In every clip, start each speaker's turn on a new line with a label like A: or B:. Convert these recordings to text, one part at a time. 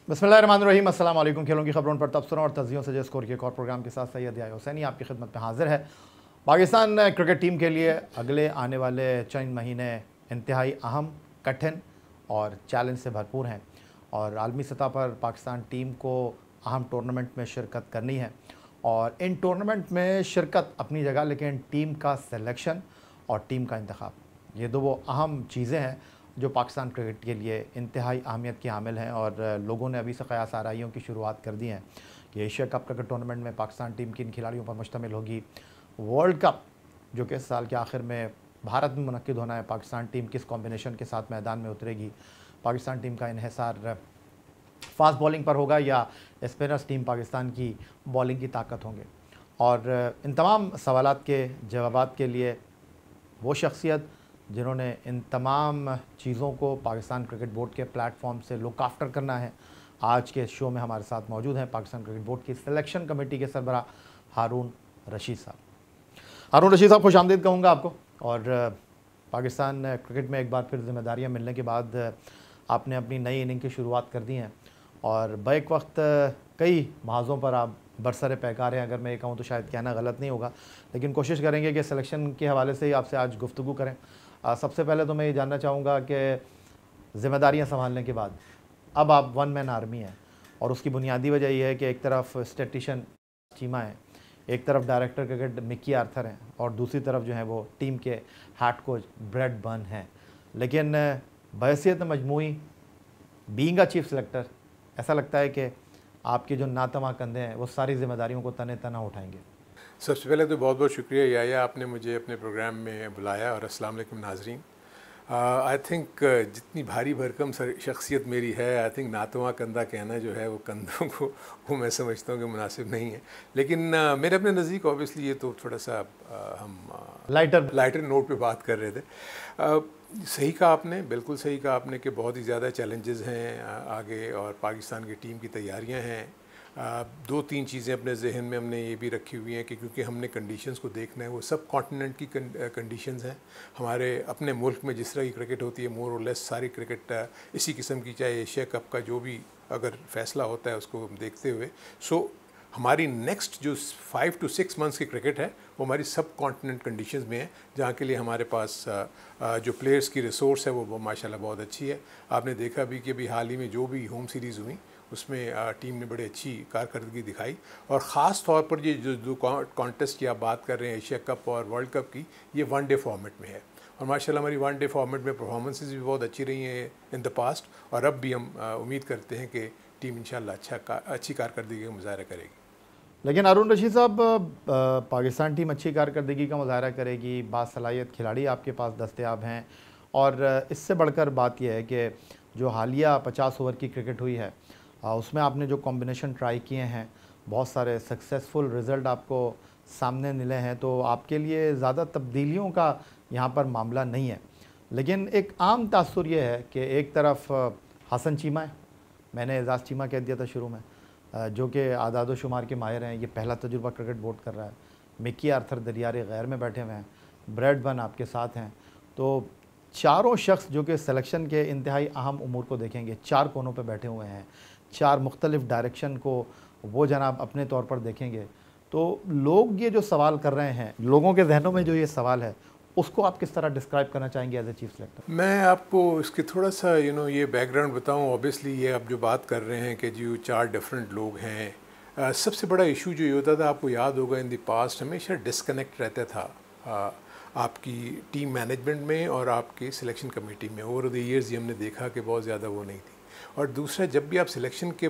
A: बिस्मिल्लाहिर्रहमानिर्रहीम। अस्सलाम वालेकुम। खेलों की खबरों पर तबसरों और तजियों से स्कोर के एक और प्रोग्राम के साथ सैयद याह्या हुसैनी आपकी खिदमत में हाजिर है। पाकिस्तान क्रिकेट टीम के लिए अगले आने वाले चंद महीने इंतहाई अहम, कठिन और चैलेंज से भरपूर हैं और आलमी सतह पर पाकिस्तान टीम को अहम टूर्नामेंट में शिरकत करनी है और इन टूर्नामेंट में शिरकत अपनी जगह, लेकिन टीम का सिलेक्शन और टीम का इंतखाब, ये दो वो अहम चीज़ें हैं जो पाकिस्तान क्रिकेट के लिए इंतहाई अहमियत की हामिल हैं। और लोगों ने अभी से क़यास आराइयों की शुरुआत कर दी हैं कि एशिया कप क्रिकेट टूर्नामेंट में पाकिस्तान टीम किन खिलाड़ियों पर मुश्तमिल होगी, वर्ल्ड कप जो कि इस साल के आखिर में भारत में मुनक्किद होना है, पाकिस्तान टीम किस कॉम्बिनेशन के साथ मैदान में उतरेगी, पाकिस्तान टीम का इन्हिसार फास्ट बॉलिंग पर होगा या स्पिनर्स टीम पाकिस्तान की बॉलिंग की ताकत होंगे। और इन तमाम सवालात के जवाबात के लिए वो शख्सियत जिन्होंने इन तमाम चीज़ों को पाकिस्तान क्रिकेट बोर्ड के प्लेटफॉर्म से लुक आफ्टर करना है, आज के शो में हमारे साथ मौजूद हैं पाकिस्तान क्रिकेट बोर्ड की सिलेक्शन कमेटी के सरबराह हारून रशीद साहब। हारून रशीद साहब, खुश आमदीद कहूँगा आपको। और पाकिस्तान क्रिकेट में एक बार फिर जिम्मेदारियाँ मिलने के बाद आपने अपनी नई इनिंग की शुरुआत कर दी हैं और बैक वक्त कई महाज़ों पर आप बरसरे पैकार हैं। अगर मैं ये कहूँ तो शायद कहना गलत नहीं होगा, लेकिन कोशिश करेंगे कि सिलेक्शन के हवाले से ही आपसे आज गुफ्तगू करें। सबसे पहले तो मैं ये जानना चाहूँगा कि ज़िम्मेदारियाँ संभालने के बाद अब आप वन मैन आर्मी हैं और उसकी बुनियादी वजह यह है कि एक तरफ स्टैटिशियन चीमा है, एक तरफ डायरेक्टर क्रिकेट मिक्की आर्थर हैं और दूसरी तरफ जो है वो टीम के हेड कोच ब्रैड बर्न हैं। लेकिन बहैसियत मजमूई बीइंग अ चीफ सेलेक्टर, ऐसा लगता है कि आपके जो नातमा कंधे हैं वो सारी जिम्मेदारियों को तने तना उठाएंगे।
B: सबसे पहले तो बहुत बहुत शुक्रिया याया, आपने मुझे अपने प्रोग्राम में बुलाया और अस्सलाम वालेकुम नाजरीन। आई थिंक जितनी भारी भरकम शख्सियत मेरी है, आई थिंक नातवा कंधा कहना जो है वो कंधों को वो मैं समझता हूँ कि मुनासिब नहीं है। लेकिन मेरे अपने नज़दीक ऑब्वियसली ये तो थोड़ा सा हम लाइटर नोट पे बात कर रहे थे। सही कहा आपने, बिल्कुल सही कहा आपने कि बहुत ही ज़्यादा चैलेंजेस हैं आगे और पाकिस्तान की टीम की तैयारियां हैं। दो तीन चीज़ें अपने जहन में हमने ये भी रखी हुई हैं कि क्योंकि हमने कंडीशंस को देखना है, वो सब कॉन्टिनेंट की कंडीशंस हैं। हमारे अपने मुल्क में जिस तरह की क्रिकेट होती है, मोर और लेस सारी क्रिकेट इसी किस्म की, चाहे एशिया कप का जो भी अगर फैसला होता है उसको देखते हुए, सो हमारी नेक्स्ट जो 5 to 6 मंथ्स की क्रिकेट है वो हमारी सब कॉन्टिनेंट कंडीशंस में है, जहाँ के लिए हमारे पास जो प्लेयर्स की रिसोर्स है वो माशाल्लाह बहुत अच्छी है। आपने देखा भी कि अभी हाल ही में जो भी होम सीरीज़ हुई उसमें टीम ने बड़ी अच्छी कारकर्दगी दिखाई और ख़ास तौर पर ये जो कॉन्टेस्ट की आप बात कर रहे हैं एशिया कप और वर्ल्ड कप की, ये वन डे फॉर्मेट में है और माशाल्लाह हमारी वन डे फॉर्मेट में परफॉर्मेंसेस भी बहुत अच्छी रही हैं इन द पास्ट और अब भी हम उम्मीद करते हैं कि टीम इंशाल्लाह अच्छी कारकर्दगी का मुजाहरा करेगी।
A: लेकिन हारून रशीद साहब, पाकिस्तान टीम अच्छी कारकर्दगी का मुजाहरा करेगी, बासलाहियत खिलाड़ी आपके पास दस्तयाब हैं और इससे बढ़कर बात यह है कि जो हालिया 50 ओवर की क्रिकेट हुई है उसमें आपने जो कॉम्बिनेशन ट्राई किए हैं, बहुत सारे सक्सेसफुल रिज़ल्ट आपको सामने मिले हैं, तो आपके लिए ज़्यादा तब्दीलियों का यहाँ पर मामला नहीं है। लेकिन एक आम तासुर ये है कि एक तरफ हसन चीमा है, मैंने एजाज़ चीमा कह दिया था शुरू में, जो कि आदाद व शुमार के माहिर हैं, ये पहला तजुर्बा क्रिकेट बोर्ड कर रहा है। मिक्की आर्थर दरियारे गैर में बैठे हुए हैं, ब्रैड बर्न आपके साथ हैं, तो चारों शख्स जो कि सिलेक्शन के इंतहाई अहम उमूर को देखेंगे, चार कोनों पे बैठे हुए हैं, चार मुख्तलिफ डायरेक्शन को वो जनाब अपने तौर पर देखेंगे। तो लोग ये जो सवाल कर रहे हैं, लोगों के जहनों में जो ये सवाल है, उसको आप किस तरह डिस्क्राइब करना चाहेंगे एज ए चीफ सेलेक्टर?
B: मैं आपको इसके थोड़ा सा ये बैकग्राउंड बताऊं। ऑब्वियसली ये आप जो बात कर रहे हैं कि जो चार डिफरेंट लोग हैं, सबसे बड़ा इशू जो ये होता था, आपको याद होगा इन द पास्ट हमेशा डिस्कनेक्ट रहता था आपकी टीम मैनेजमेंट में और आपकी सिलेक्शन कमेटी में। ओवर द ईयर्स ये हमने देखा कि बहुत ज़्यादा वो नहीं थी। और दूसरा, जब भी आप सिलेक्शन के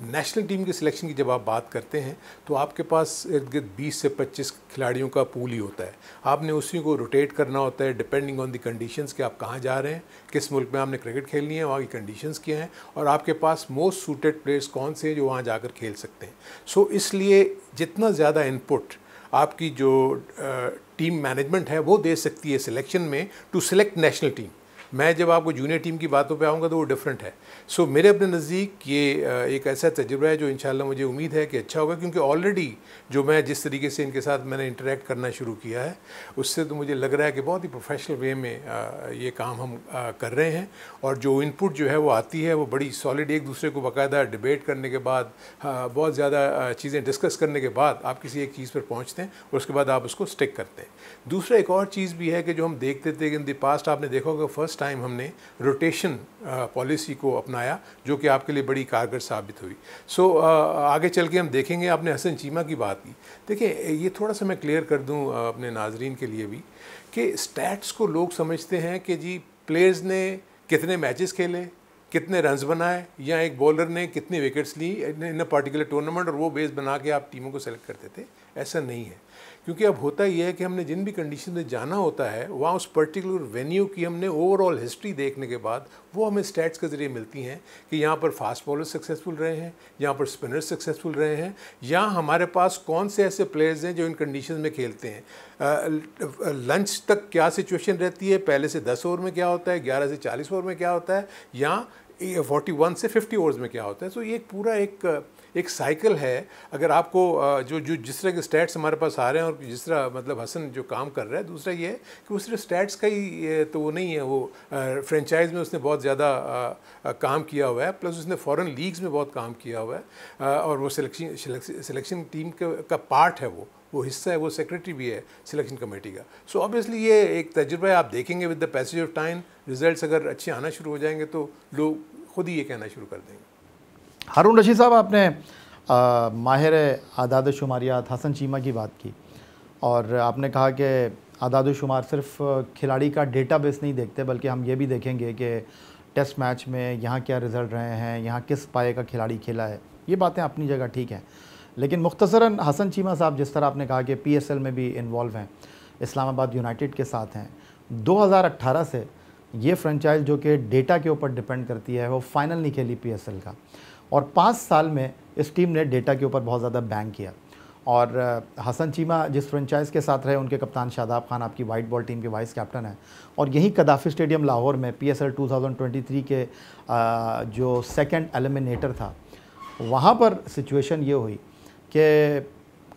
B: नेशनल टीम की सिलेक्शन की जब आप बात करते हैं तो आपके पास इर्द गिर्द 20 से 25 खिलाड़ियों का पूल ही होता है। आपने उसी को रोटेट करना होता है डिपेंडिंग ऑन द कंडीशंस कि आप कहाँ जा रहे हैं, किस मुल्क में आपने क्रिकेट खेलनी है, वहाँ की कंडीशंस क्या हैं और आपके पास मोस्ट सूटेड प्लेयर्स कौन से हैं जो वहाँ जाकर खेल सकते हैं। सो इसलिए जितना ज़्यादा इनपुट आपकी जो टीम मैनेजमेंट है वो दे सकती है सिलेक्शन में टू सिलेक्ट नेशनल टीम, मैं जब आपको जूनियर टीम की बातों पे आऊँगा तो वो डिफरेंट है। सो मेरे अपने नज़दीक ये एक ऐसा तजुर्बा है जो इंशाल्लाह मुझे उम्मीद है कि अच्छा होगा, क्योंकि ऑलरेडी जो मैं जिस तरीके से इनके साथ मैंने इंटरेक्ट करना शुरू किया है उससे तो मुझे लग रहा है कि बहुत ही प्रोफेशनल वे में ये काम हम कर रहे हैं, और जो इनपुट जो है वो आती है वो बड़ी सॉलिड, एक दूसरे को बाकायदा डिबेट करने के बाद, बहुत ज़्यादा चीज़ें डिस्कस करने के बाद आप किसी एक चीज़ पर पहुँचते हैं और उसके बाद आप उसको स्टिक करते हैं। दूसरा एक और चीज़ भी है कि जो हम देखते थे कि इन द पास्ट आपने देखा होगा फर्स्ट टाइम हमने रोटेशन पॉलिसी को अपनाया, जो कि आपके लिए बड़ी कारगर साबित हुई। सो आगे चल के हम देखेंगे। आपने हसन चीमा की बात की, देखिए ये थोड़ा सा मैं क्लियर कर दूं अपने नाजरीन के लिए भी कि स्टैट्स को लोग समझते हैं कि जी प्लेयर्स ने कितने मैचेस खेले, कितने रन्स बनाए, या एक बॉलर ने कितनी विकेट्स ली इन अ पर्टिकुलर टूर्नामेंट, और वो बेस बना के आप टीमों को सेलेक्ट करते थे। ऐसा नहीं है, क्योंकि अब होता ही है कि हमने जिन भी कंडीशन में जाना होता है वहाँ उस पर्टिकुलर वेन्यू की हमने ओवरऑल हिस्ट्री देखने के बाद वो हमें स्टैट्स के ज़रिए मिलती हैं कि यहाँ पर फास्ट बॉलर सक्सेसफुल रहे हैं, यहाँ पर स्पिनर्स सक्सेसफुल रहे हैं, या हमारे पास कौन से ऐसे प्लेयर्स हैं जो इन कंडीशन में खेलते हैं। लंच तक क्या सिचुएशन रहती है, पहले से 10 ओवर में क्या होता है, 11 से 40 ओवर में क्या होता है, या 41 से 50 ओवर्स में क्या होता है। तो ये पूरा एक साइकिल है। अगर आपको जो जिस तरह के स्टैट्स हमारे पास आ रहे हैं और जिस तरह मतलब हसन जो काम कर रहा है, दूसरा ये है कि वो सिर्फ स्टैट्स का ही तो वो नहीं है, वो फ्रेंचाइज में उसने बहुत ज़्यादा काम किया हुआ है, प्लस उसने फॉरेन लीग्स में बहुत काम किया हुआ है, और वो सिलेक्शन टीम का पार्ट है, वो हिस्सा है, वो सेक्रेटरी भी है सिलेक्शन कमेटी का। सो ऑब्वियसली ये एक तजुर्बा है। आप देखेंगे with the passage of time results अगर अच्छे आना शुरू हो जाएंगे तो लोग खुद ही ये कहना शुरू कर देंगे।
A: हारून रशीद साहब, आपने माहिर आदाद शुमारियात हसन चीमा की बात की, और आपने कहा कि आदाद शुमार सिर्फ खिलाड़ी का डेटाबेस नहीं देखते, बल्कि हम ये भी देखेंगे कि टेस्ट मैच में यहाँ क्या रिज़ल्ट रहे हैं, यहाँ किस पाए का खिलाड़ी खेला है। ये बातें अपनी जगह ठीक हैं, लेकिन मुख्तसरन हसन चीमा साहब, जिस तरह आपने कहा कि PSL में भी इन्वॉल्व हैं, इस्लामाबाद यूनाइटेड के साथ हैं, 2018 से ये फ्रेंचाइज जो कि डेटा के ऊपर डिपेंड करती है, वो फाइनल नहीं खेली PSL का, और 5 साल में इस टीम ने डेटा के ऊपर बहुत ज़्यादा बैंक किया। और हसन चीमा जिस फ्रेंचाइज़ के साथ रहे, उनके कप्तान शादाब खान आपकी वाइट बॉल टीम के वाइस कैप्टन हैं, और यही कदाफ़ी स्टेडियम लाहौर में PSL 2023 के जो सेकंड एलिमिनेटर था, वहाँ पर सिचुएशन ये हुई कि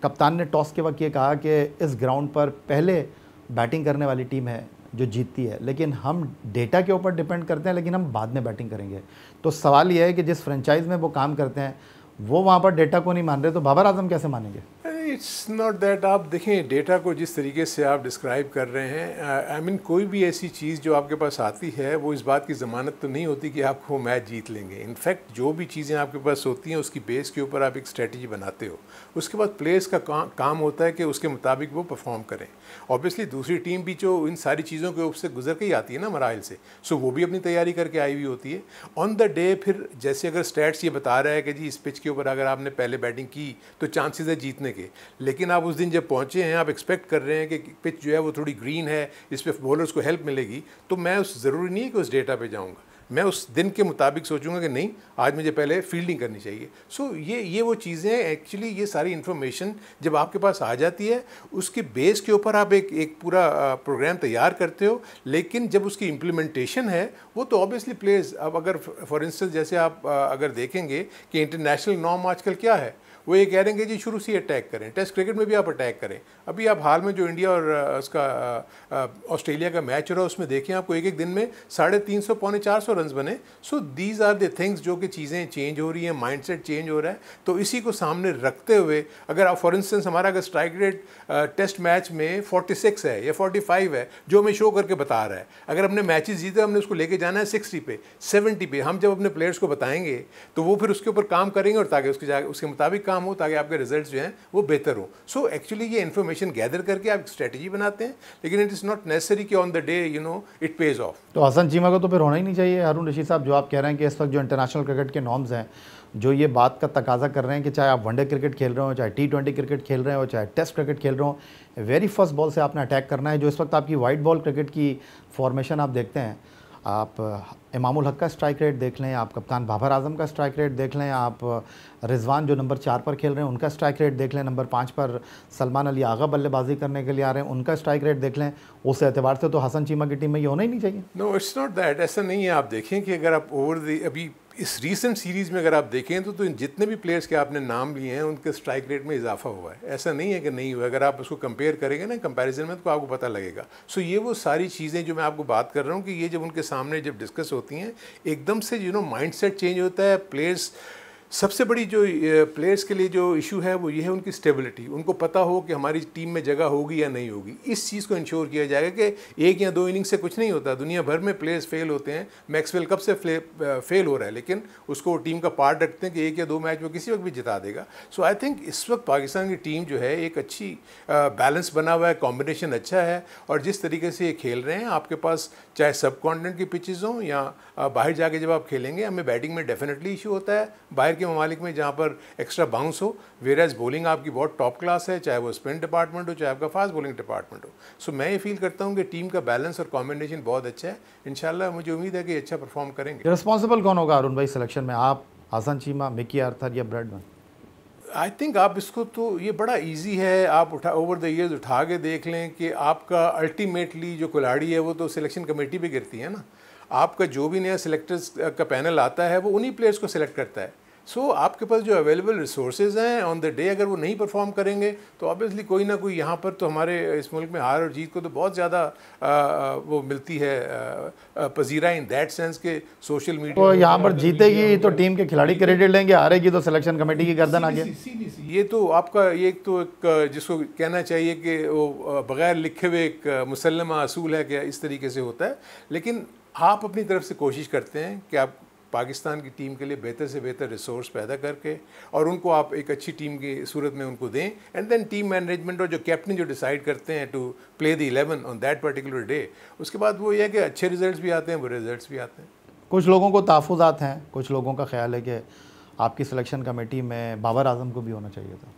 A: कप्तान ने टॉस के वक्त ये कहा कि इस ग्राउंड पर पहले बैटिंग करने वाली टीम है जो जीतती है, लेकिन हम डेटा के ऊपर डिपेंड करते हैं, लेकिन हम बाद में बैटिंग करेंगे। तो सवाल ये है कि जिस फ्रेंचाइज में वो काम करते हैं वो वहाँ पर डेटा को नहीं मान रहे, तो बाबर आजम कैसे मानेंगे?
B: It's not that. आप देखें डेटा को जिस तरीके से आप डिस्क्राइब कर रहे हैं, आई मीन कोई भी ऐसी चीज़ जो आपके पास आती है वो इस बात की ज़मानत तो नहीं होती कि आप वो मैच जीत लेंगे। इनफैक्ट जो भी चीज़ें आपके पास होती हैं उसकी बेस के ऊपर आप एक स्ट्रेटजी बनाते हो, उसके बाद प्लेयर्स का काम होता है कि उसके मुताबिक वो परफॉर्म करें। ऑब्वियसली दूसरी टीम भी जो इन सारी चीज़ों के ऊपर से गुजर के ही आती है ना मराइल से, सो वो भी अपनी तैयारी करके आई हुई होती है ऑन द डे। फिर जैसे अगर स्टैट्स ये बता रहा है कि जी इस पिच के ऊपर अगर आपने पहले बैटिंग की तो चांसेस है जीतने के, लेकिन आप उस दिन जब पहुंचे हैं आप एक्सपेक्ट कर रहे हैं कि पिच जो है वो थोड़ी ग्रीन है, इस पर बॉलर्स को हेल्प मिलेगी, तो मैं उस ज़रूरी नहीं है कि उस डेटा पे जाऊंगा, मैं उस दिन के मुताबिक सोचूंगा कि नहीं आज मुझे पहले फील्डिंग करनी चाहिए। सो ये वो चीज़ें एक्चुअली ये सारी इन्फॉर्मेशन जब आपके पास आ जाती है उसके बेस के ऊपर आप एक पूरा प्रोग्राम तैयार करते हो, लेकिन जब उसकी इम्प्लीमेंटेशन है वो तो ऑब्वियसली प्लेयर्स, अब अगर फॉर इंस्टेंस जैसे आप अगर देखेंगे कि इंटरनेशनल नॉर्म आजकल क्या है, वो ये कह रहे हैं कि जी शुरू से ही अटैक करें, टेस्ट क्रिकेट में भी आप अटैक करें। अभी आप हाल में जो इंडिया और उसका ऑस्ट्रेलिया का मैच हो रहा है उसमें देखें आपको एक दिन में 350 पौने 400 रन बने। So these are the things जो कि चीज़ें चेंज हो रही हैं, माइंडसेट चेंज हो रहा है। तो इसी को सामने रखते हुए अगर आप फॉर इंस्टेंस हमारा अगर स्ट्राइक रेट टेस्ट मैच में 46 है या 45 है जो हमें शो करके बता रहा है, अगर हमने मैचेस जीते हमने उसको लेके जाना है 60 पे 70 पे, हम जब अपने प्लेयर्स को बताएंगे तो वो फिर उसके ऊपर काम करेंगे और ताकि उसके मुताबिक हो ताकि आपके रिजल्ट्स जो हैं वो बेहतर हो। सो एक्चुअली ये इन्फॉर्मेशन गैदर करके आप स्ट्रेटजी बनाते हैं, लेकिन इट इज़ नॉट नेसेसरी कि on the day it pays of.
A: तो हसन चीमा को तो फिर होना ही नहीं चाहिए। हारून रशीद साहब, जो आप कह रहे हैं कि इस वक्त जो इंटरनेशनल क्रिकेट के नॉर्म्स हैं जो ये बात का तकाजा कर रहे हैं कि चाहे आप वनडे क्रिकेट खेल रहे हो, चाहे T20 क्रिकेट खेल रहे हो, चाहे टेस्ट क्रिकेट खेल रहे हो, वेरी फर्स्ट बॉल से आपने अटैक करना है। जो इस वक्त आपकी वाइट बॉल क्रिकेट की फॉर्मेशन आप देखते हैं, आप इमामुल हक का स्ट्राइक रेट देख लें, आप कप्तान बाबर आजम का स्ट्राइक रेट देख लें, आप रिजवान जो नंबर 4 पर खेल रहे हैं उनका स्ट्राइक रेट देख लें, नंबर 5 पर सलमान अली आगा बल्लेबाजी करने के लिए आ रहे हैं, उनका स्ट्राइक रेट देख लें। उस एतबार से तो हसन चीमा की टीम में ये होना ही नहीं चाहिए।
B: नो, इट्स नॉट दैट, ऐसा नहीं है। आप देखें कि अगर आप अभी इस रीसेंट सीरीज़ में अगर आप देखें तो जितने भी प्लेयर्स के आपने नाम लिए हैं उनके स्ट्राइक रेट में इजाफा हुआ है। ऐसा नहीं है कि नहीं हुआ। अगर आप उसको कंपेयर करेंगे ना कंपैरिजन में तो आपको पता लगेगा। सो ये वो सारी चीज़ें जो मैं आपको बात कर रहा हूँ कि ये जब उनके सामने जब डिस्कस होती हैं एकदम से माइंडसेट चेंज होता है। प्लेयर्स सबसे बड़ी जो प्लेयर्स के लिए जो इशू है वो ये है उनकी स्टेबिलिटी। उनको पता हो कि हमारी टीम में जगह होगी या नहीं होगी। इस चीज़ को इंश्योर किया जाएगा कि एक या दो इनिंग से कुछ नहीं होता। दुनिया भर में प्लेयर्स फेल होते हैं। मैक्सवेल कब से फेल हो रहा है, लेकिन उसको टीम का पार्ट रखते हैं कि एक या दो मैच वो किसी वक्त भी जिता देगा। सो आई थिंक इस वक्त पाकिस्तान की टीम जो है एक अच्छी बैलेंस बना हुआ है, कॉम्बिनेशन अच्छा है। और जिस तरीके से ये खेल रहे हैं, आपके पास चाहे सब कॉन्टिनेंट की पिचेज़ हों या बाहर जाके जब आप खेलेंगे, हमें बैटिंग में डेफिनेटली इशू होता है बाहर के ममालिक में जहाँ पर एक्स्ट्रा बाउंस हो। वेराज बॉलिंग आपकी बहुत टॉप क्लास है, चाहे वो स्पिन डिपार्टमेंट हो चाहे आपका फास्ट बॉलिंग डिपार्टमेंट हो। सो मैं ये फील करता हूँ कि टीम का बैलेंस और कॉम्बिनेशन बहुत अच्छा है। इंशाल्लाह मुझे उम्मीद है कि अच्छा परफॉर्म करेंगे।
A: रिस्पॉन्सिबल कौन होगा अरुण भाई सिलेक्शन में, आप, हसन चीमा, मिकी आर्थर या ब्रैडमैन?
B: आई थिंक आप इसको तो ये बड़ा इजी है, आप ओवर द ईयर्स उठा के देख लें कि आपका अल्टीमेटली जो खिलाड़ी है वो तो सिलेक्शन कमेटी पे गिरती है ना। आपका जो भी नया सिलेक्टर्स का पैनल आता है वो उन्हीं प्लेयर्स को सिलेक्ट करता है। सो आपके पास जो अवेलेबल रिसोर्सेज हैं ऑन द डे, अगर वो नहीं परफॉर्म करेंगे तो ऑब्वियसली कोई ना कोई यहाँ पर तो हमारे इस मुल्क में हार और जीत को तो बहुत ज़्यादा वो मिलती है पजीरा इन दैट सेंस के सोशल मीडिया।
A: तो यहाँ पर जीतेगी तो टीम के खिलाड़ी क्रेडिट लेंगे, हारेगी तो सिलेक्शन कमेटी की गर्दन आ गया।
B: ये तो आपका ये तो एक जिसको कहना चाहिए कि वो बग़ैर लिखे हुए एक मुसल्लमा असूल है कि इस तरीके से होता है। लेकिन आप अपनी तरफ से कोशिश करते हैं कि आप पाकिस्तान की टीम के लिए बेहतर से बेहतर रिसोर्स पैदा करके और उनको आप एक अच्छी टीम की सूरत में उनको दें। एंड देन टीम मैनेजमेंट और जो कैप्टन जो डिसाइड करते हैं to play the 11 on that particular day, उसके बाद वो ये है कि अच्छे रिजल्ट्स भी आते हैं, बुरे रिजल्ट्स भी आते हैं।
A: कुछ लोगों को तहफ़्फ़ुज़ात हैं, कुछ लोगों का ख्याल है कि आपकी सिलेक्शन कमेटी में बाबर आजम को भी होना चाहिए था।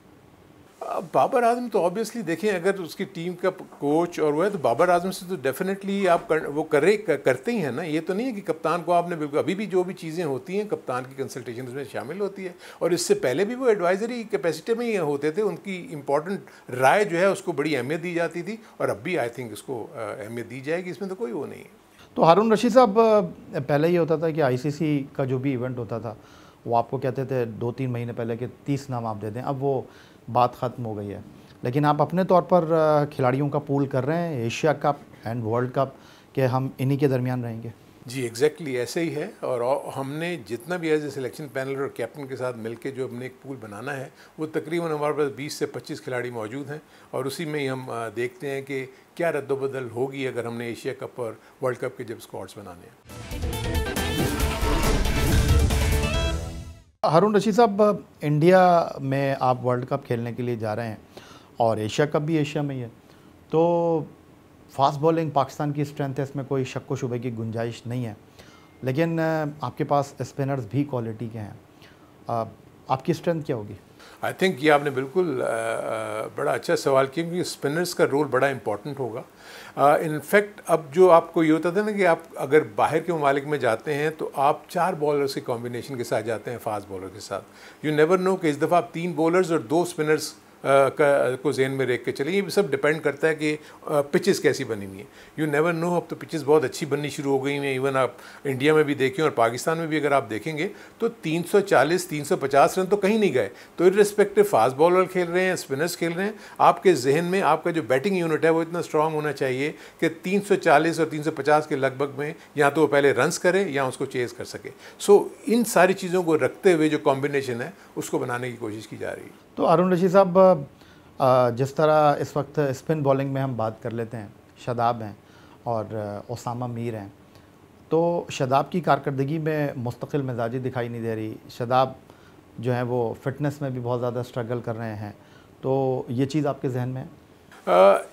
B: बाबर आजम तो ऑब्वियसली देखें, अगर उसकी टीम का कोच और वो है तो बाबर आजम से तो डेफिनेटली आप करते ही हैं ना। ये तो नहीं है कि कप्तान को आपने बिल्कुल, अभी भी जो भी चीज़ें होती हैं कप्तान की कंसल्टेशन उसमें शामिल होती है। और इससे पहले भी वो एडवाइजरी कैपेसिटी में ही होते थे, उनकी इंपॉर्टेंट राय जो है उसको बड़ी अहमियत दी जाती थी और अब भी आई थिंक उसको अहमियत दी जाएगी, इसमें तो कोई वो नहीं है।
A: तो हारून रशीद साहब, पहले ये होता था कि ICC का जो भी इवेंट होता था वो आपको कहते थे 2-3 महीने पहले कि 30 नाम आप दे दें, अब वो बात ख़त्म हो गई है। लेकिन आप अपने तौर पर खिलाड़ियों का पूल कर रहे हैं Asia cup and world cup कि हम इन्हीं के दरमियान रहेंगे।
B: जी एग्जैक्टली ऐसे ही है। और हमने जितना भी एज ए सिलेक्शन पैनल और कैप्टन के साथ मिलके जो हमने एक पूल बनाना है वो तकरीबन हमारे पास 20 से 25 खिलाड़ी मौजूद हैं और उसी में ही हम देखते हैं कि क्या रद्दोबदल होगी अगर हमने एशिया कप और वर्ल्ड कप के जब स्क्वाड्स बनाने हैं।
A: हारून रशीद साहब, इंडिया में आप वर्ल्ड कप खेलने के लिए जा रहे हैं और एशिया कप भी एशिया में ही है, तो फास्ट बॉलिंग पाकिस्तान की स्ट्रेंथ है, इसमें कोई शक व शुबे की गुंजाइश नहीं है। लेकिन आपके पास स्पिनर्स भी क्वालिटी के हैं, आपकी स्ट्रेंथ क्या होगी?
B: आई थिंक ये आपने बिल्कुल बड़ा अच्छा सवाल किया क्योंकि स्पिनर्स का रोल बड़ा इंपॉर्टेंट होगा। इनफैक्ट अब जो आपको ये होता था ना कि आप अगर बाहर के ममालिक में जाते हैं तो आप 4 बॉलर्स के कॉम्बिनेशन के साथ जाते हैं फास्ट बॉलर के साथ। यू नेवर नो कि इस दफ़ा आप 3 बॉलर्स और 2 स्पिनर्स को जेन में रख के चलिए। ये सब डिपेंड करता है कि पिचेस कैसी बनी हुई हैं। यू नेवर नो, अब तो पिचेस बहुत अच्छी बननी शुरू हो गई हैं। इवन आप इंडिया में भी देखें और पाकिस्तान में भी अगर आप देखेंगे तो 340-350 रन तो कहीं नहीं गए। तो इर्रेस्पेक्टिव फास्ट बॉलर खेल रहे हैं, स्पिनर्स खेल रहे हैं, आपके जहन में आपका जो बैटिंग यूनिट है वो इतना स्ट्रांग होना चाहिए कि 340 और 350 के लगभग में या तो वो पहले रन्स करे या उसको चेज़ कर सके। सो इन सारी चीज़ों को रखते हुए जो कॉम्बिनेशन है उसको बनाने की कोशिश की जा रही है।
A: तो हारून रशीद साहब, जिस तरह इस वक्त स्पिन बॉलिंग में हम बात कर लेते हैं, शादाब हैं और उसामा मीर हैं, तो शादाब की कारकर्दगी में मुस्तकिल मिजाजी दिखाई नहीं दे रही। शादाब जो है वो फिटनेस में भी बहुत ज़्यादा स्ट्रगल कर रहे हैं, तो ये चीज़ आपके जहन में है?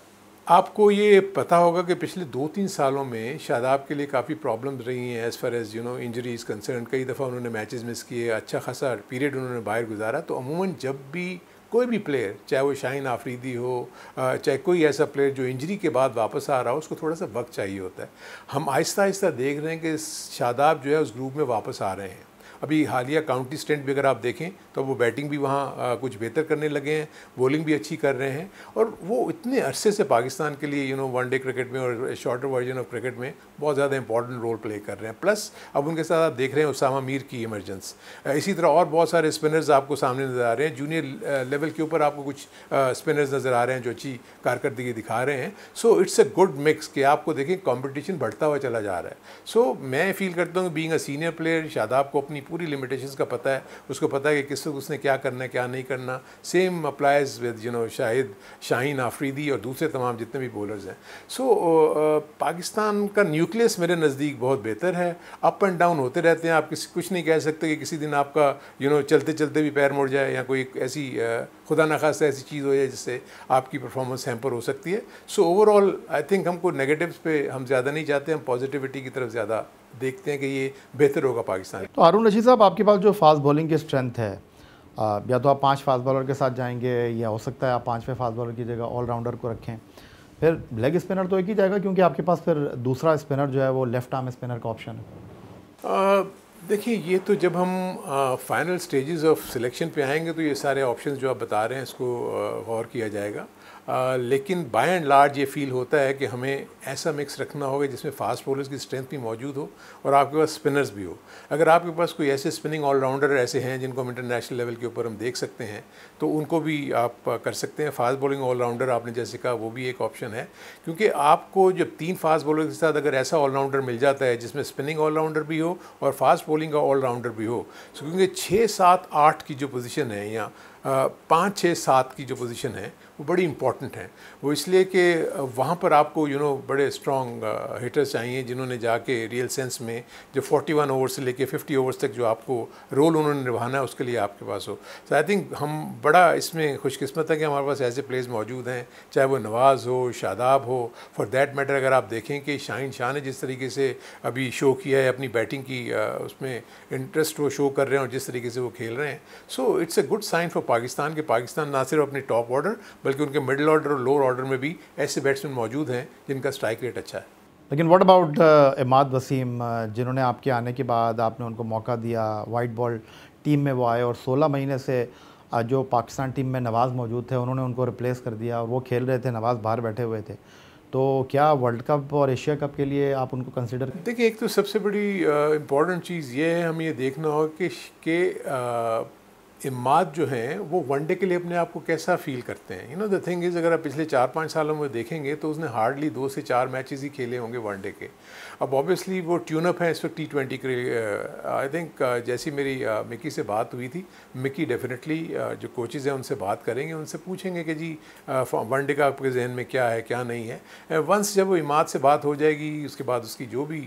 B: आपको ये पता होगा कि पिछले 2-3 सालों में शादाब के लिए काफ़ी प्रॉब्लम्स रही हैं as far as injuries concern. कई दफ़ा उन्होंने मैचेस मिस किए, अच्छा खासा पीरियड उन्होंने बाहर गुजारा। तो अमूमन जब भी कोई भी प्लेयर, चाहे वो शाहीन आफरीदी हो, चाहे कोई ऐसा प्लेयर जो इंजरी के बाद वापस आ रहा हो, उसको थोड़ा सा वक्त चाहिए होता है। हम आहिस्ता आहिस्ता देख रहे हैं कि शादाब जो है उस ग्रुप में वापस आ रहे हैं। अभी हालिया काउंटी स्टेंट भी अगर आप देखें तो वो बैटिंग भी वहाँ कुछ बेहतर करने लगे हैं, बॉलिंग भी अच्छी कर रहे हैं, और वो इतने अरसे से पाकिस्तान के लिए वनडे क्रिकेट में और शॉर्टर वर्जन ऑफ क्रिकेट में बहुत ज़्यादा इंपॉर्टेंट रोल प्ले कर रहे हैं। प्लस अब उनके साथ आप देख रहे हैं उसामा मीर की इमरजेंस, इसी तरह और बहुत सारे स्पिनर्स आपको सामने नज़र आ रहे हैं। जूनियर लेवल के ऊपर आपको कुछ स्पिनर्स नज़र आ रहे हैं जो अच्छी कारकर्दगी दिखा रहे हैं। So it's a good mix कि आपको देखें कॉम्पिटिशन बढ़ता हुआ चला जा रहा है। सो मैं फील करता हूँ being a senior player, Shadab को अपनी पूरी लिमिटेशंस का पता है, उसको पता है कि किस वक्त उसने क्या करना है क्या नहीं करना। Same applies with Shahid, Shaheen Afridi और दूसरे तमाम जितने भी बॉलर्स हैं। सो पाकिस्तान का न्यूक्लियस मेरे नज़दीक बहुत बेहतर है। अप एंड डाउन होते रहते हैं, आप कुछ नहीं कह सकते कि किसी दिन आपका चलते चलते भी पैर मुड़ जाए या कोई ऐसी खुदा न खास्ता ऐसी चीज़ हो जाए जिससे आपकी परफॉर्मेंस हैम्पर हो सकती है। सो ओवरऑल आई थिंक हमको नेगेटिव्स पे हम ज़्यादा नहीं जाते, हम पॉजिटिविटी की तरफ ज़्यादा देखते हैं कि ये बेहतर होगा पाकिस्तान।
A: तो हारून रशीद साहब, आपके पास जो फास्ट बॉलिंग की स्ट्रेंथ है, या तो आप 5 फास्ट बॉलर के साथ जाएंगे, या हो सकता है आप 5वें फास्ट बॉलर की जगह ऑलराउंडर को रखें। फिर लेग स्पिनर तो एक ही जाएगा, क्योंकि आपके पास फिर दूसरा स्पिनर जो है वो लेफ्ट आर्म स्पिनर का ऑप्शन है।
B: देखिए, ये तो जब हम फाइनल स्टेजेस ऑफ सिलेक्शन पे आएंगे तो ये सारे ऑप्शंस जो आप बता रहे हैं इसको गौर किया जाएगा। लेकिन बाय एंड लार्ज ये फील होता है कि हमें ऐसा मिक्स रखना होगा जिसमें फास्ट बॉलर्स की स्ट्रेंथ भी मौजूद हो और आपके पास स्पिनर्स भी हो। अगर आपके पास कोई ऐसे स्पिनिंग ऑलराउंडर ऐसे हैं जिनको हम इंटरनेशनल लेवल के ऊपर हम देख सकते हैं तो उनको भी आप कर सकते हैं। फास्ट बॉलिंग ऑलराउंडर आपने जैसे कहा वो भी एक ऑप्शन है, क्योंकि आपको जब 3 फास्ट बॉलर के साथ अगर ऐसा ऑलराउंडर मिल जाता है जिसमें स्पिनिंग ऑलराउंडर भी हो और फास्ट बॉलिंग का ऑलराउंडर भी हो, क्योंकि 6, 7, 8 की जो पोजीशन है या 5, 6, 7 की जो पोजीशन है वो बड़ी इंपॉर्टेंट है। वो इसलिए कि वहाँ पर आपको बड़े स्ट्रॉन्ग हिटर्स चाहिए जिन्होंने जाके रियल सेंस में जो 41 ओवर से लेके 50 ओवर्स तक जो आपको रोल उन्होंने निभाना है उसके लिए आपके पास हो। तो आई थिंक हम बड़ा इसमें खुशकिस्मत है कि हमारे पास ऐसे प्लेयर्स मौजूद हैं, चाहे वो नवाज़ हो, शादाब हो, फॉर दैट मैटर अगर आप देखें कि शाहीन शाह ने जिस तरीके से अभी शो किया है अपनी बैटिंग की, उसमें इंटरेस्ट वो शो कर रहे हैं और जिस तरीके से वो खेल रहे हैं। So it's a good sign for Pakistan कि पाकिस्तान ना सिर्फ अपने टॉप ऑर्डर बल्कि उनके मिडिल ऑर्डर और लोअर ऑर्डर में भी ऐसे बैट्समैन मौजूद हैं जिनका स्ट्राइक रेट अच्छा है।
A: लेकिन व्हाट अबाउट इमाद वसीम, जिन्होंने आपके आने के बाद आपने उनको मौका दिया, वाइट बॉल टीम में वो आए और 16 महीने से जो पाकिस्तान टीम में नवाज़ मौजूद थे उन्होंने उनको रिप्लेस कर दिया और वो खेल रहे थे, नवाज़ बाहर बैठे हुए थे। तो क्या वर्ल्ड कप और एशिया कप के लिए आप उनको कंसिडर?
B: देखिए, एक तो सबसे बड़ी इम्पॉर्टेंट चीज़ ये है, हमें ये देखना होगा कि इमाद जो हैं वो वनडे के लिए अपने आप को कैसा फील करते हैं। द थिंग इज़, अगर आप पिछले 4-5 सालों में देखेंगे तो उसने हार्डली 2 से 4 मैचेस ही खेले होंगे वनडे के। अब ऑब्वियसली वो ट्यून अप है इस वक्त T20 के लिए। आई थिंक जैसी मेरी मिकी से बात हुई थी, मिकी डेफिनेटली जो कोचेज़ हैं उनसे बात करेंगे, उनसे पूछेंगे कि जी वनडे का आपके जहन में क्या है क्या नहीं है। वंस जब वो इमाद से बात हो जाएगी उसके बाद उसकी जो भी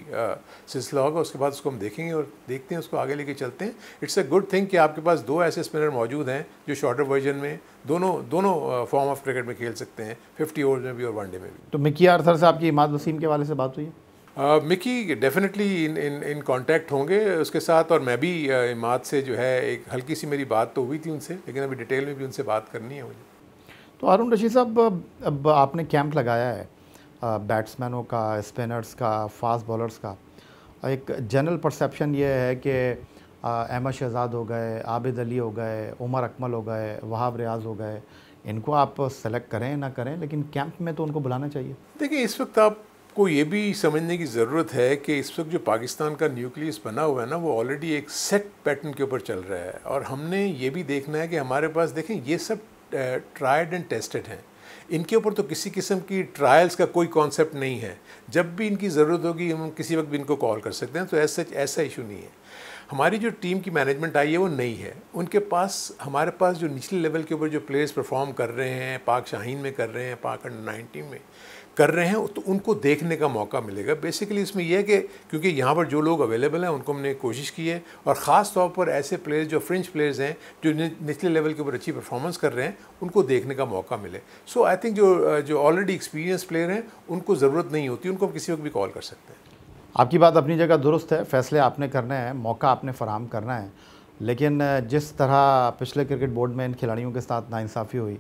B: सिलसिला होगा उसके बाद उसको हम देखेंगे और देखते हैं, उसको आगे लेके चलते हैं। इट्स अ गुड थिंग कि आपके पास 2 ऐसे स्पिनर मौजूद हैं जो शॉर्टर वर्जन में दोनों फॉर्म ऑफ क्रिकेट में खेल सकते हैं, 50 ओवर्स में भी और वनडे में भी।
A: तो मिकी आर्थर से आपकी इमाद वसीम के वाले से बात हुई है?
B: मिकी डेफिनेटली इन कांटेक्ट होंगे उसके साथ, और मैं भी इमाद से जो है एक हल्की सी मेरी बात तो हुई थी उनसे, लेकिन अभी डिटेल में भी उनसे बात करनी है मुझे।
A: तो हारून रशीद साहब, अब आपने कैंप लगाया है बैट्समैनों का, स्पिनर्स का, फास्ट बॉलर्स का। एक जनरल परसेप्शन ये है कि अहमद शहजाद हो गए, आबिद अली हो गए, उमर अकमल हो गए, वहाब रियाज हो गए, इनको आप सेलेक्ट करें ना करें लेकिन कैंप में तो उनको बुलाना चाहिए।
B: देखिए, इस वक्त आपको ये भी समझने की ज़रूरत है कि इस वक्त जो पाकिस्तान का न्यूक्लियस बना हुआ है ना, वो ऑलरेडी एक सेट पैटर्न के ऊपर चल रहा है, और हमने ये भी देखना है कि हमारे पास, देखें, ये सब ट्राइड एंड टेस्टेड हैं। इनके ऊपर तो किसी किस्म की ट्रायल्स का कोई कॉन्सेप्ट नहीं है। जब भी इनकी ज़रूरत होगी हम किसी वक्त भी इनको कॉल कर सकते हैं, तो ऐसा इशू नहीं है। हमारी जो टीम की मैनेजमेंट आई है वो नई है, उनके पास, हमारे पास जो निचले लेवल के ऊपर जो प्लेयर्स परफॉर्म कर रहे हैं, पाक शाहीन में कर रहे हैं, पाक अंडर 19 में कर रहे हैं, तो उनको देखने का मौका मिलेगा। बेसिकली इसमें यह है कि क्योंकि यहाँ पर जो लोग अवेलेबल हैं उनको हमने कोशिश की है, और ख़ास तौर पर ऐसे प्लेयर्स जो फ्रिंज प्लेयर्स हैं जो निचले लेवल के ऊपर अच्छी परफॉर्मेंस कर रहे हैं उनको देखने का मौका मिले। सो आई थिंक जो ऑलरेडी एक्सपीरियंस प्लेयर हैं उनको ज़रूरत नहीं होती, उनको हम किसी वक्त भी कॉल कर सकते हैं।
A: आपकी बात अपनी जगह दुरुस्त है, फ़ैसले आपने करने हैं, मौका आपने फ़राहम करना है, लेकिन जिस तरह पिछले क्रिकेट बोर्ड में इन खिलाड़ियों के साथ नाइंसाफ़ी हुई,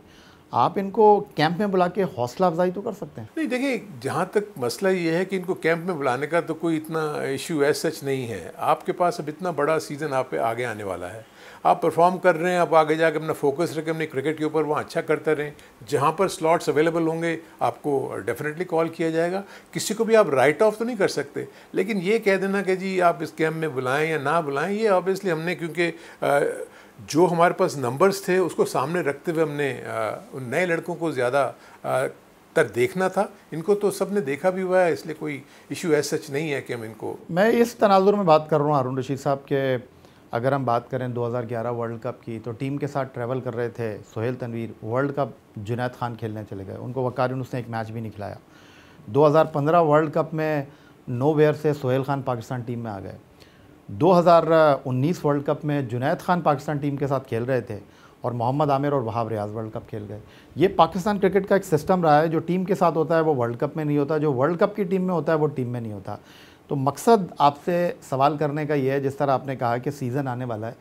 A: आप इनको कैंप में बुला के हौसला अफजाई तो कर सकते हैं।
B: नहीं देखिए, जहाँ तक मसला ये है कि इनको कैंप में बुलाने का तो कोई इतना इशू एज सच नहीं है। आपके पास अब इतना बड़ा सीज़न आप पे आगे आने वाला है, आप परफॉर्म कर रहे हैं, आप आगे जाकर अपना फोकस रखें अपने क्रिकेट के ऊपर, वहाँ अच्छा करते रहें। जहाँ पर स्लॉट्स अवेलेबल होंगे आपको डेफिनेटली कॉल किया जाएगा। किसी को भी आप राइट ऑफ तो नहीं कर सकते, लेकिन ये कह देना कि जी आप इस कैंप में बुलाएं या ना बुलाएं, ये ऑब्वियसली हमने, क्योंकि जो हमारे पास नंबर्स थे उसको सामने रखते हुए हमने उन नए लड़कों को ज़्यादा तक देखना था। इनको तो सब ने देखा भी हुआ है, इसलिए कोई इशू ऐसा सच नहीं है कि हम इनको।
A: मैं इस तनाजुर में बात कर रहा हूँ हारून रशीद साहब के, अगर हम बात करें 2011 वर्ल्ड कप की, तो टीम के साथ ट्रैवल कर रहे थे सोहेल तनवीर, वर्ल्ड कप जुनैद खान खेलने चले गए, उनको वकार यूनुस ने एक मैच भी नहीं खिलाया। 2015 वर्ल्ड कप में नोवेयर से सोहेल खान पाकिस्तान टीम में आ गए। 2019 वर्ल्ड कप में जुनैद खान पाकिस्तान टीम के साथ खेल रहे थे और मोहम्मद आमिर और वहाब रियाज वर्ल्ड कप खेल गए। ये पाकिस्तान क्रिकेट का एक सिस्टम रहा है, जो टीम के साथ होता है वो वर्ल्ड कप में नहीं होता, जो वर्ल्ड कप की टीम में होता है वो टीम में नहीं होता। तो मकसद आपसे सवाल करने का ये है, जिस तरह आपने कहा कि सीज़न आने वाला है,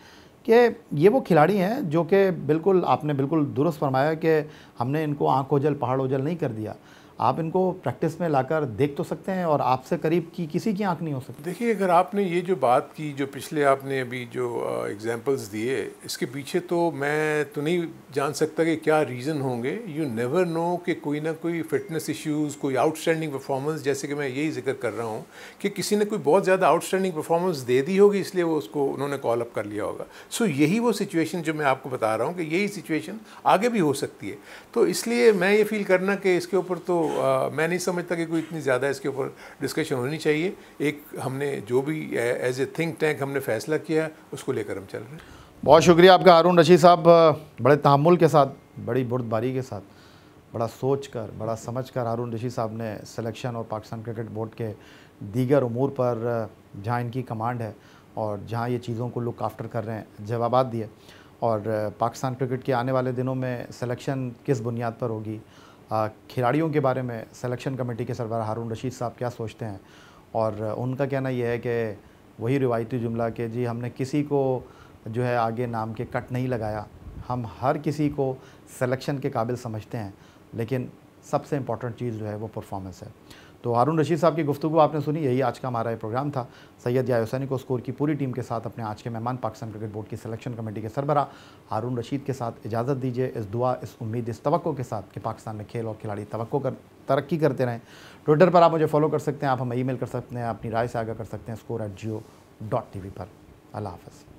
A: कि ये वो खिलाड़ी हैं जो कि बिल्कुल आपने बिल्कुल दुरुस्त फरमाया कि हमने इनको आँख ओझल पहाड़ ओझल नहीं कर दिया। आप इनको प्रैक्टिस में लाकर देख तो सकते हैं और आपसे करीब की किसी की आंख नहीं हो सकती।
B: देखिए, अगर आपने ये जो बात की, जो पिछले आपने अभी जो एग्जांपल्स दिए, इसके पीछे तो मैं तो नहीं जान सकता कि क्या रीज़न होंगे। यू नेवर नो कि कोई ना कोई फिटनेस इश्यूज़, कोई आउटस्टैंडिंग परफॉर्मेंस, जैसे कि मैं यही जिक्र कर रहा हूँ कि किसी ने कोई बहुत ज़्यादा आउटस्टैंडिंग परफॉर्मेंस दे दी होगी, इसलिए वो उसको उन्होंने कॉल अप कर लिया होगा। सो यही वो सिचुएशन जो मैं आपको बता रहा हूँ कि यही सिचुएशन आगे भी हो सकती है। तो इसलिए मैं ये फील करना कि इसके ऊपर तो मैं नहीं समझता कि कोई इतनी ज़्यादा इसके ऊपर डिस्कशन होनी चाहिए। एक हमने जो भी एज ए थिंक टैंक हमने फैसला किया, उसको लेकर हम चल रहे हैं।
A: बहुत शुक्रिया आपका हारून रशीद साहब, बड़े तहम्मुल के साथ, बड़ी बुर्दबारी के साथ, बड़ा सोच कर, बड़ा समझ कर हारून रशीद साहब ने सिलेक्शन और पाकिस्तान क्रिकेट बोर्ड के दीगर उमूर पर, जहाँ इनकी कमांड है और जहाँ ये चीज़ों को लुक आफ्टर कर रहे हैं, जवाबात दिए। और पाकिस्तान क्रिकेट के आने वाले दिनों में सिलेक्शन किस बुनियाद पर होगी, खिलाड़ियों के बारे में सिलेक्शन कमेटी के सरबराह हारून रशीद साहब क्या सोचते हैं, और उनका कहना यह है कि वही रिवायती जुमला कि जी हमने किसी को जो है आगे नाम के कट नहीं लगाया, हम हर किसी को सिलेक्शन के काबिल समझते हैं, लेकिन सबसे इम्पॉर्टेंट चीज़ जो है वो परफॉर्मेंस है। तो हारून रशीद साहब की गुफ्तगू आपने सुनी, यही आज का हमारा ये प्रोग्राम था। सैयद याह्या हुसैनी को स्कोर की पूरी टीम के साथ अपने आज के मेहमान पाकिस्तान क्रिकेट बोर्ड की सिलेक्शन कमेटी के सरबराह हारून रशीद के साथ इजाज़त दीजिए, इस दुआ, इस उम्मीद, इस तवक्को के साथ कि पाकिस्तान में खेल और खिलाड़ी तरक्की करते रहें। ट्विटर पर आप मुझे फॉलो कर सकते हैं, आप हमें ईमेल कर सकते हैं, अपनी राय से आगाह कर सकते हैं score@geo.tv पर। अल्लाह हाफ़िज़।